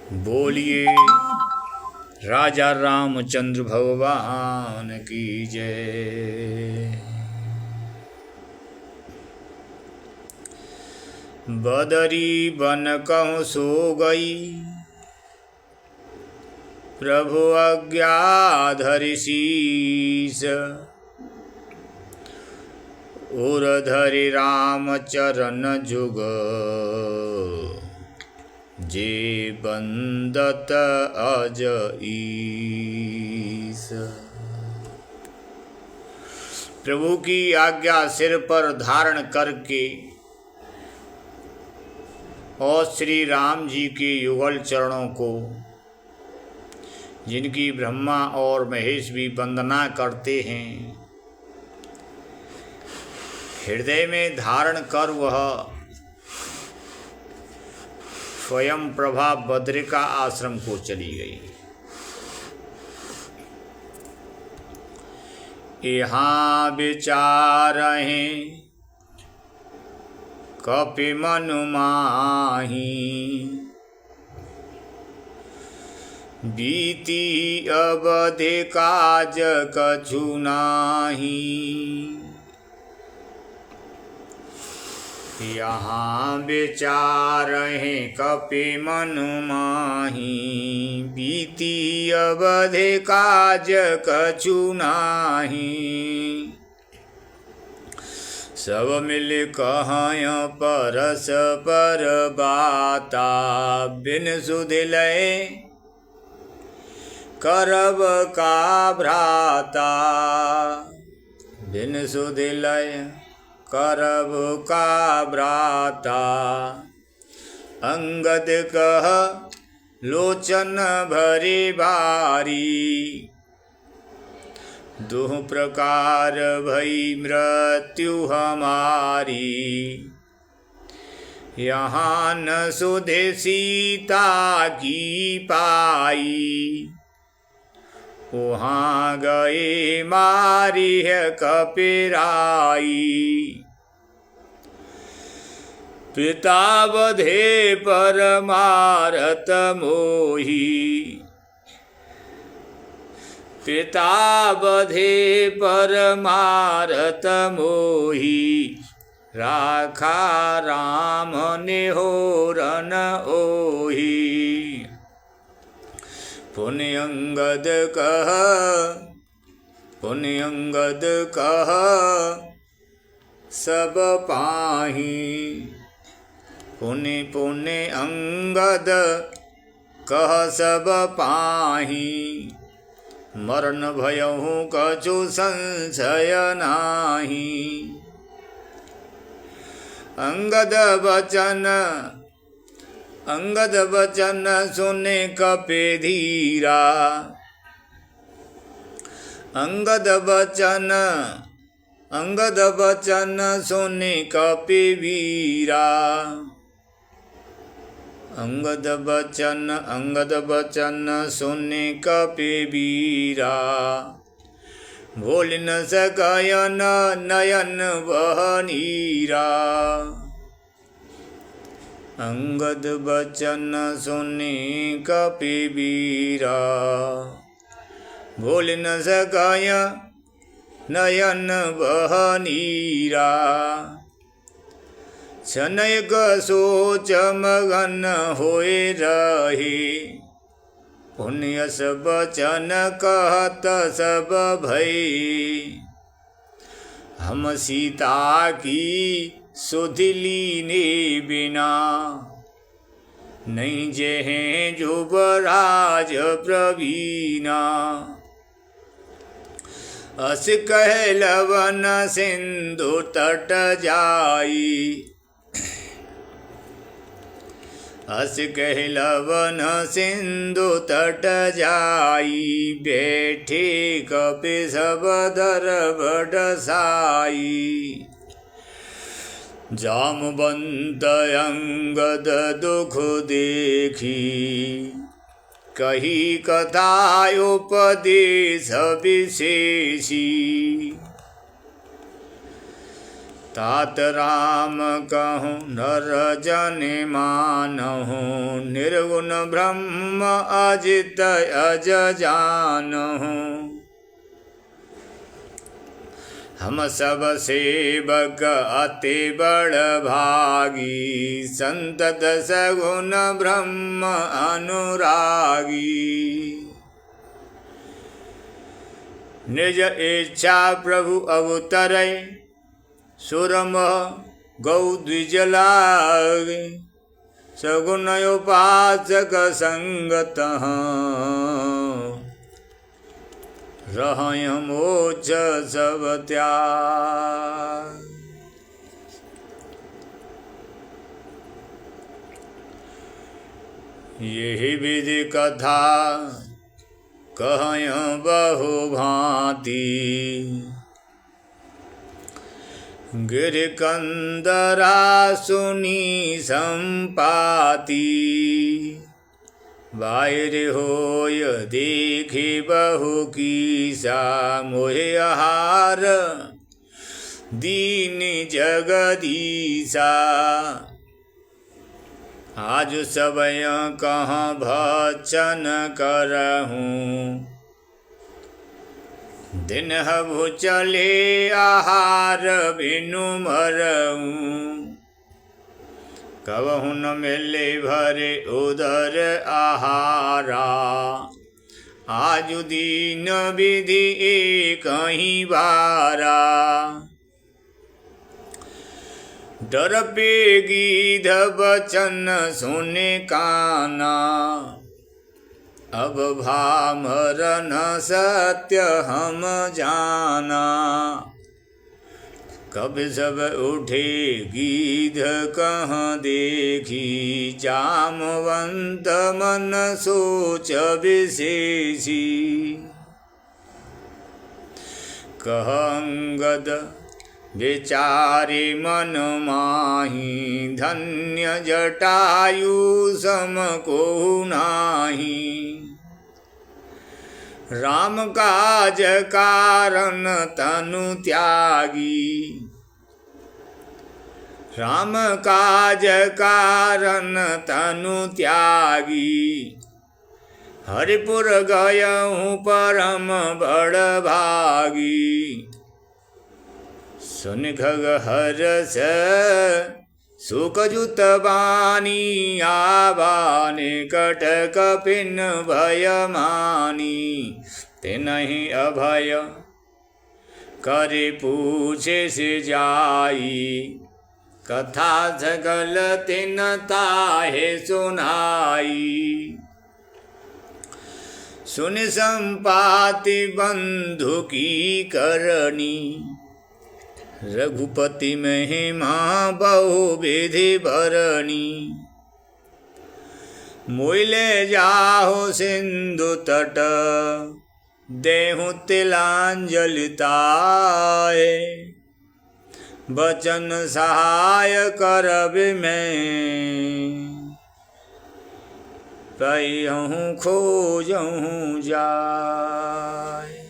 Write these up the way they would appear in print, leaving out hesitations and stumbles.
बोलिए राजा रामचंद्र भगवान की जय। बदरी बन कहूँ सो गई, प्रभु आज्ञा धरि शीस। उर धरि राम चरण जुग, जे बंदत अज ईस। प्रभु की आज्ञा सिर पर धारण करके और श्री राम जी के युगल चरणों को, जिनकी ब्रह्मा और महेश भी वंदना करते हैं, हृदय में धारण कर वह स्वयं प्रभा बद्रिका आश्रम को चली गई। यहाँ विचार हैं कपि मनु माही, बीती अवधि काज कछु नाही। यहाँ विचार हैं कपि मनु माही, बीती अवधि काज कछु नाही। सब मिल कहय परस पर बाता, बिन सुधि लय करब का भ्राता। बिन सुधि लय करब का भ्राता, अंगद कह लोचन भरी भारी। दुह प्रकार भई मृत्यु हमारी, यहाँ न सुधि सीता की पाई। वहाँ गए मारी है कपिराई, पिता बधे पर मारत मोही। पिता बधे पर मारत मोही, राखा राम निहोरन ओही। पुनि अंगद कह पुनि अंगद कह सब पाही। पुनि पुनि अंगद कह सब पाही, मरण भयहु कछु संशय नाही। अंगद बचन सुने कपि धीरा। अंगद बचन सुने कपि वीरा। अंगद बचन सुने कपि वीरा। भूल न सकय नयन वह नीरा। अंगद बचन सुने कपि वीरा। भूल न सकय नयन वह नीरा। क्षणयक सोच मगन होए रहे, पुण्यस बचन कहत सब भई। हम सीता की सुधि लीने बिना, नहीं जेहें जुबराज प्रवीणा। अस कह लवन सिंधु तट जाई। अस कह लवन सिंधु तट जाई। बैठे कपि सब दर बडसाई। जामवंत अंगद दुख देखी, कही कथा उपदेश विशेषी। तात राम कहूँ नर जन मानहु, निर्गुण ब्रह्म अजित अज जानहु। हम सब सेवक अति बड़ भागी, संतत सगुण ब्रह्म अनुरागी। निज इच्छा प्रभु अवतरै, सुरमह गौ द्विज लागे। सगुण उपासक संगत रहय मोक्ष सब त्याग। यही विधि कथा कहय बहु भांति, गिरिकंदरा सुनी संपाति। बाहिर होय देखी बहु कीसा, मोहे आहार दीन जगदीसा। आज सबय कहाँ भक्षण करहूँ, दिन हबु चले आहार बिनु मरऊँ। कबहु न मिले भरे उदर आहारा, आजु दीन विधि एक ही बारा। डर पे गीध बचन सुने काना, अब भामर न सत्य हम जाना। कब सब उठे गीध कहाँ देखी, जामवंत मन सोच विशेषी। कह अंगद विचारे मन माही, धन्य जटायु सम को नाही। राम काज कारण तनु त्यागी, राम काज कारण तनु त्यागी। हरिपुर गयहूँ परम बड़ भागी, सुन खग हरस सुखजुत बानी। आवा निकट कपिन भय मानी, तिनहि अभय करे पूछे से जाई। कथा सगल तिन ताहे सुनाई, सुन संपाति बंधु की करनी। रघुपति महिमा बहु विधि भरणी, मोइले जाहो सिंधु तट, देहु तिलांजलि ताए। बचन सहाय करब मैं, पैहूँ खोजहूँ जाय।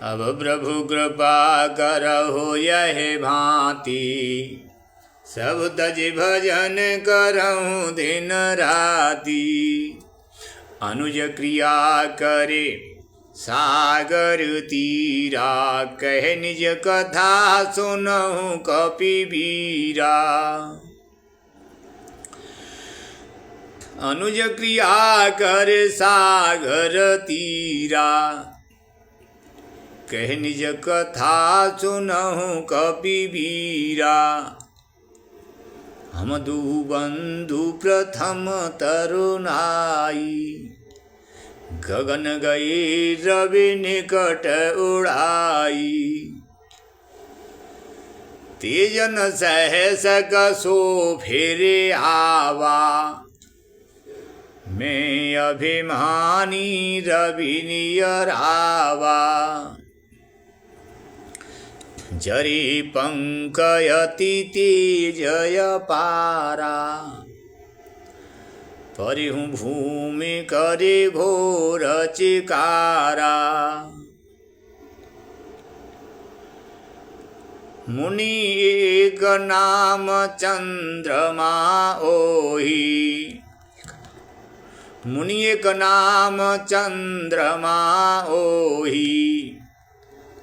अब प्रभु कृपा करहु यह भांति, सब तज भजन करहु दिन राति। अनुज क्रिया करे सागर तीरा, कह निज कथा सुनहु कपिवीरा। अनुज क्रिया कर सागर तीरा, कह निज कथा सुनहु कपिवीरा। हम दू बंधु प्रथम तरुणाई, गगन गई रवि निकट उड़ाई। तेजन सहस कसो फिर आवा, मैं अभिमानी रवि नियरावा। जरी पंकयति तेजय पारा, परिहु भूमि करे घोर चिकारा। मुनि एक नाम चंद्रमा ओहि, मुनि एक नाम चंद्रमा ओहि,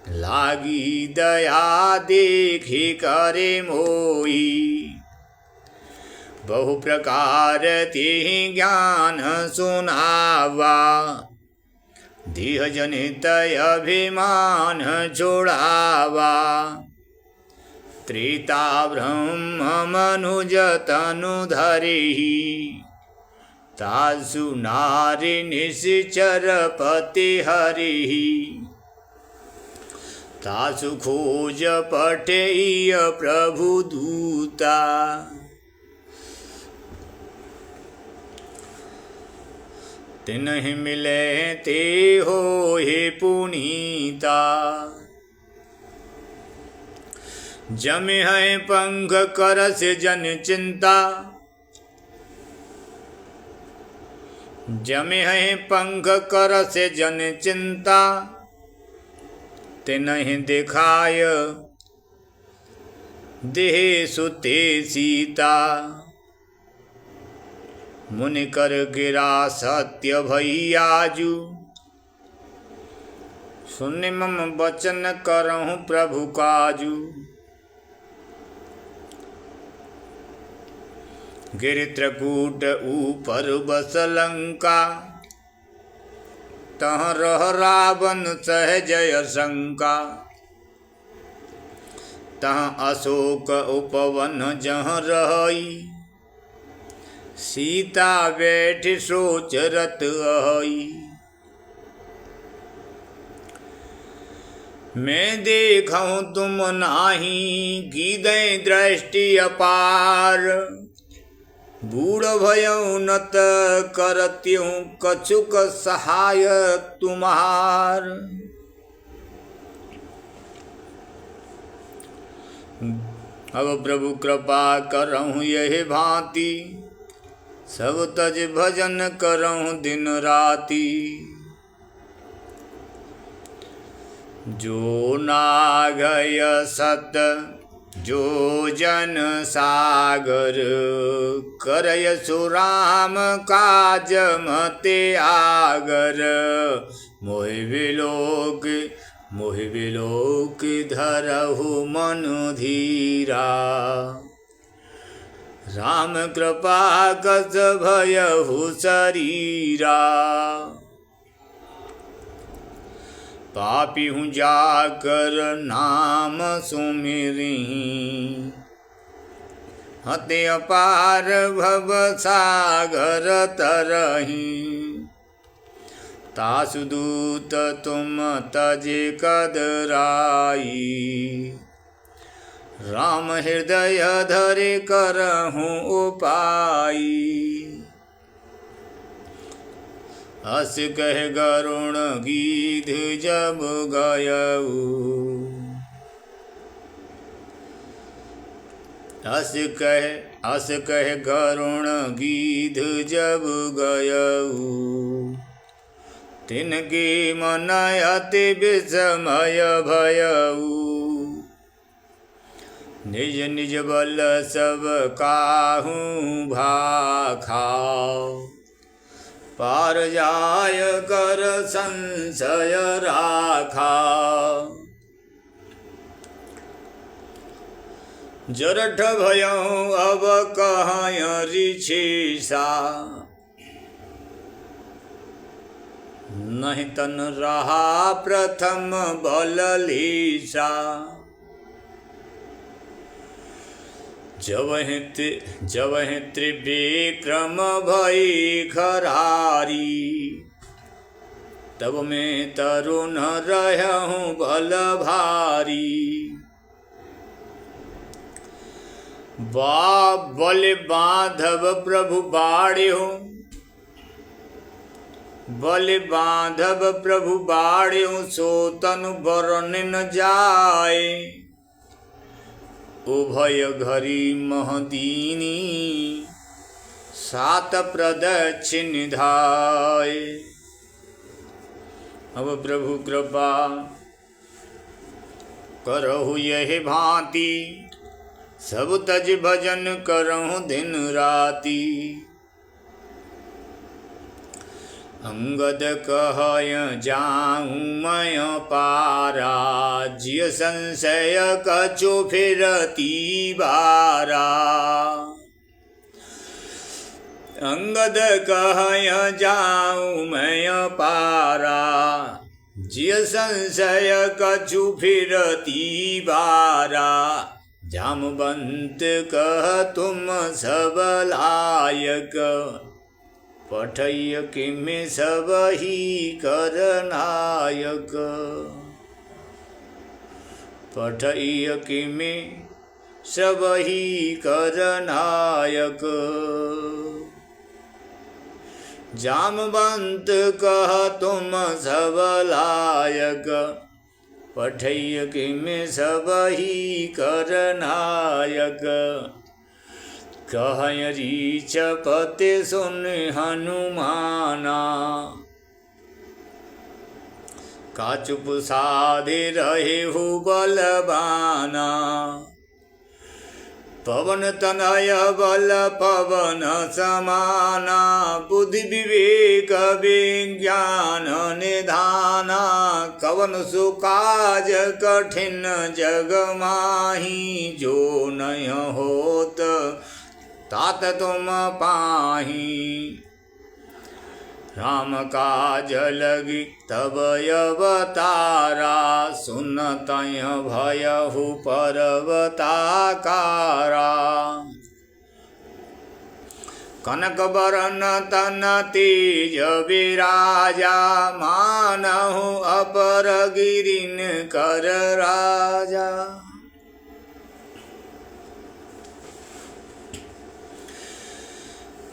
लागी दया देखी करे मोही। बहु प्रकार ते ज्ञान सुनावा, देह जनित अभिमान छोड़ावा। त्रेता ब्रह्म मनुज तनु धरिहि, तासु नारी निश्चर पति हरिहि। तासु खोज पठेय प्रभु दूता, तिन्हि मिले ते हो हे पुनीता। जमे है पंख कर से जन चिंता, जमे है पंख कर से जन चिंता। तिन्हि दिखाय देह सुते सीता, मुनि कर गिरा सत्य भैयाजू। सुन मम वचन करहु प्रभु काजू। गिर त्रिकूट ऊपर बस लंका, तह रह रावण सहजय शंका। तह अशोक उपवन जहाँ रही, सीता बैठ सोच रत आई। मैं देखूं तुम नाही, कीदै दृष्टि अपार। बूढ़ भयउ नत करत्यूं, कछुक सहाय तुम्हार। अब प्रभु कृपा करहूँ यही भांति, सब तज भजन करहूँ दिन राति। जो नागय सत जो जन सागर, करय सुराम काज मते आगर। मोहि विलोक धरहु मनु धीरा, राम कृपा कस भयहु शरीरा। पापी हूँ जाकर नाम सुमिरहि, हते अपार भव सागर तरहि। तासु दूत तुम तजे कदराई, राम हृदय धरे करहूँ उपाई। हस कह गरुण गीध जब गयऊ, हस कह गरुण गीध जब गयऊ। तिनके मन अति विस्मय भयऊ, निज निज बल सब काहू भाखाओ। पार जाय कर संशय राखा, जरठ भयऊ अब कहय ऋषिसा। नहीं तन रहा प्रथम बल लीसा, जवहि त्रिविक्रम भई खरारी। तब मैं तरुण रहूं बल भारी, बल बांधव प्रभु बाढ़्यो, बल बांधव प्रभु बाढ़्यो। सो तनु बरन न जाए, उभय घरी महदीनी सात प्रदक्षिण धाय। अब प्रभु कृपा करहु यही भांति, सब तज भजन करहु दिन राति। अंगद कहय जाऊँ मैं पारा, जिय संशय कछु फिरती बारा। अंगद कहय जाऊँ मैं पारा, जिय संशय कछु फिरती बारा। जामवंत कह तुम सब लायक, पठय किमि सब ही कर नायक। पठय किमि सब ही कर नायक। जामवंत कह तुम सब लायक, पठय किमि सब ही कर नायक। कहय रीछ पति सुन हनुमाना, का चुप साधे रहेहु बलवाना। पवन तनय बल पवन समाना, बुद्धि विवेक विज्ञान निधाना। कवन सु काज कठिन जग माही, जो नय होत तात तुम पाही। राम काज लगी तब अवतारा, सुनतय भयहु पर्वताकारा। कनक बरन तन तेज विराजा, मानहु अपर गिरिन कर राजा।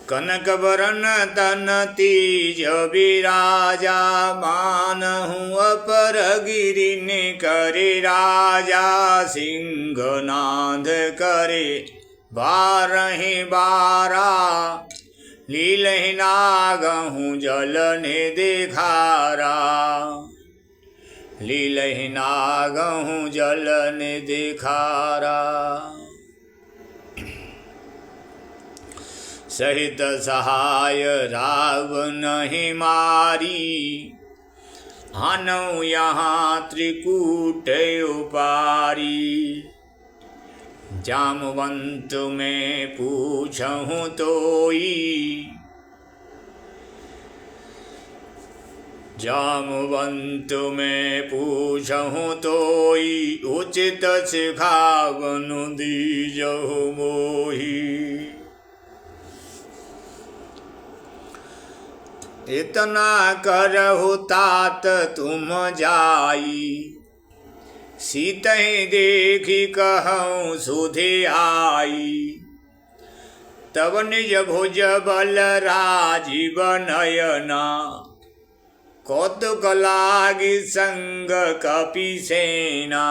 कनक बरन तन तेज विराजा, मानहु अपर गिरिन करे राजा। सिंहनाद करे बारहि बारा, लीलहि नागहु जल ने देखारा। लीलहि नागहु जल ने देखारा। सहित सहाय रावण ही मारी, आनौ यहाँ त्रिकूट उपारी। जामवंत में पूछहु तोई, जामवंत में पूछहु तोई। उचित सिखावनु दीजहु मोही। इतना करहु तात तुम जाई, सीतहि देखी कहूँ सुधि आई। तब निज भुज बल राजीव नयना, कौतुक लागी संग कपि सेना।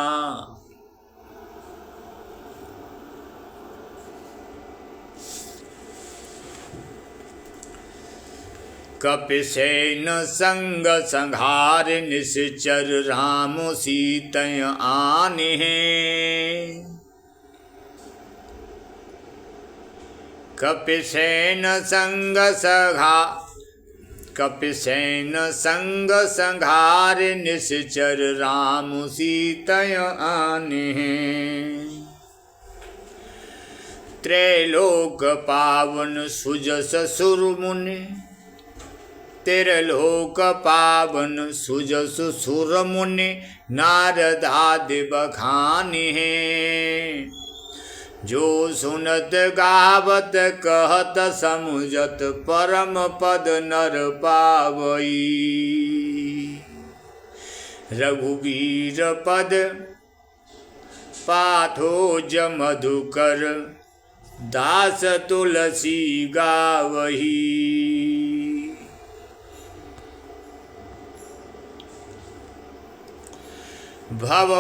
कपिसेन संग संहार निश्चर, राम सीतय आने। कपिसेन संग संहार निश्चर, राम सीतय आने। त्रैलोक पावन सुजस सुर मुनि, त्रिलोक पावन सुजसु सुर मुनि। नारदादि बखानि है, जो सुनत गावत कहत समुझत। परम पद नर पावई, रघुवीर पद पाथोज मधुकर। दास तुलसी गावही, भव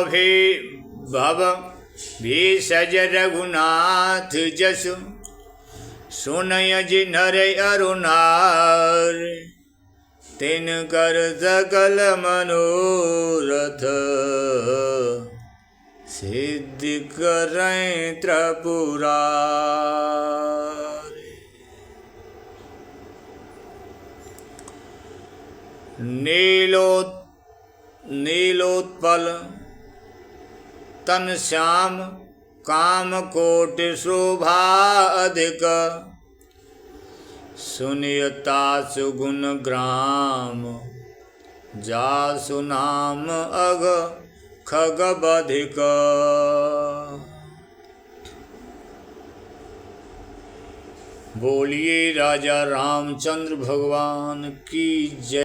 भेषज रघुनाथ जसु, सुनय जिनर अरुणार। तिन कर सकल मनोरथ, सिद्धि करें त्रिपुरारी। नीलोत्पल तन श्याम काम कोटि शोभा अधिक। सुनियता सुगुण ग्राम जासु नाम अघ खगबधिक। बोलिए राजा रामचंद्र भगवान की जय।